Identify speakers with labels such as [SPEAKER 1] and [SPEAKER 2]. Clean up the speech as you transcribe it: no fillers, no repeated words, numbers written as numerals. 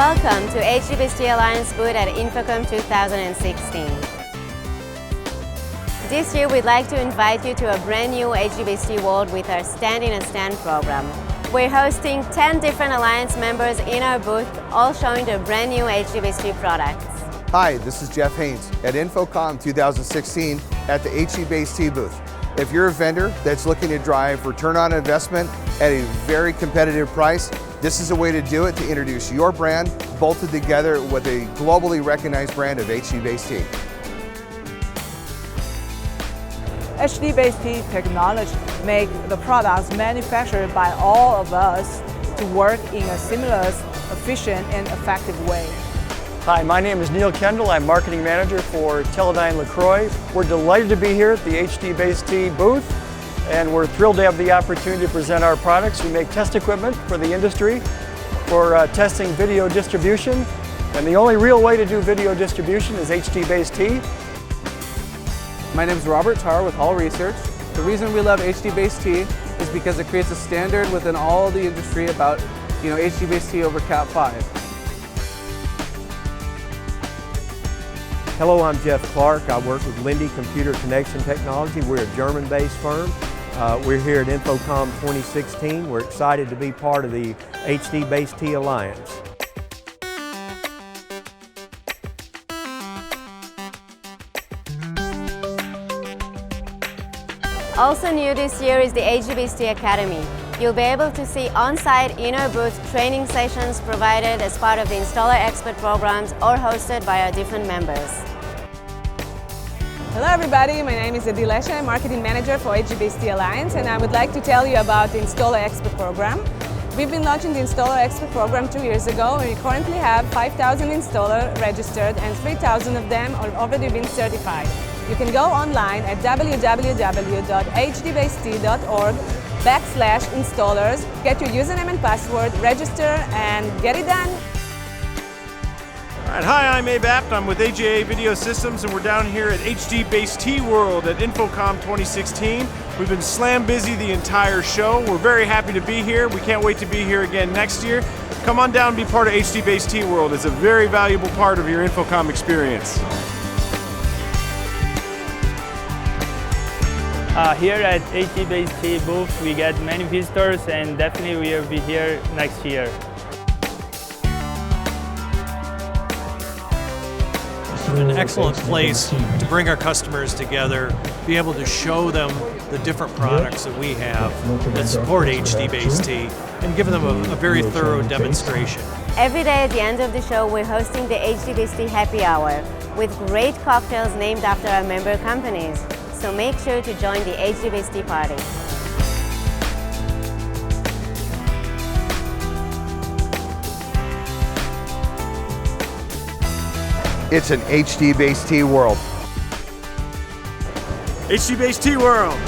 [SPEAKER 1] Welcome to HDBaseT Alliance booth at Infocomm 2016. This year we'd like to invite you to a brand new HDBaseT World with our Stand in a Stand program. We're hosting 10 different Alliance members in our booth, all showing their brand new HDBaseT products.
[SPEAKER 2] Hi, this is Jeff Haynes at Infocomm 2016 at the HDBaseT booth. If you're a vendor that's looking to drive return on investment at a very competitive price, this is a way to do it, to introduce your brand bolted together with a globally recognized brand of HDBaseT.
[SPEAKER 3] HDBaseT technology make the products manufactured by all of us to work in a seamless, efficient, and effective way.
[SPEAKER 4] Hi, my name is Neil Kendall. I'm Marketing Manager for Teledyne LaCroix. We're delighted to be here at the HDBaseT booth, and we're thrilled to have the opportunity to present our products. We make test equipment for the industry for testing video distribution, and the only real way to do video distribution is HDBaseT.
[SPEAKER 5] My name is Robert Tarr with Hall Research. The reason we love HDBaseT is because it creates a standard within all the industry about HDBaseT over Cat5.
[SPEAKER 6] Hello, I'm Jeff Clark. I work with Lindy Computer Connection Technology. We're a German-based firm. We're here at Infocomm 2016. We're excited to be part of the HDBaseT Alliance.
[SPEAKER 1] Also new this year is the HDBaseT Academy. You'll be able to see on-site in-our-booth training sessions provided as part of the Installer Expert programs or hosted by our different members.
[SPEAKER 3] Hello everybody, my name is Adilesha, I'm Marketing Manager for HDBaseT Alliance, and I would like to tell you about the Installer Expert program. We've been launching the Installer Expert program 2 years ago, and we currently have 5,000 installers registered and 3,000 of them have already been certified. You can go online at www.hdbaset.org/installers, get your username and password, register, and get it done.
[SPEAKER 7] All right, hi, I'm Abe Apt. I'm with AJA Video Systems, and we're down here at HDBaseT World at Infocomm 2016. We've been slam busy the entire show. We're very happy to be here. We can't wait to be here again next year. Come on down and be part of HDBaseT World. It's a very valuable part of your Infocomm experience.
[SPEAKER 8] Here at HDBaseT booth, we get many visitors, and definitely we will be here next year.
[SPEAKER 9] An excellent place to bring our customers together, be able to show them the different products that we have that support HDBaseT, and give them a very thorough demonstration.
[SPEAKER 1] Every day at the end of the show, we're hosting the HDBaseT Happy Hour with great cocktails named after our member companies. So make sure to join the HDBaseT party.
[SPEAKER 2] It's an HDBaseT world.
[SPEAKER 7] HDBaseT World.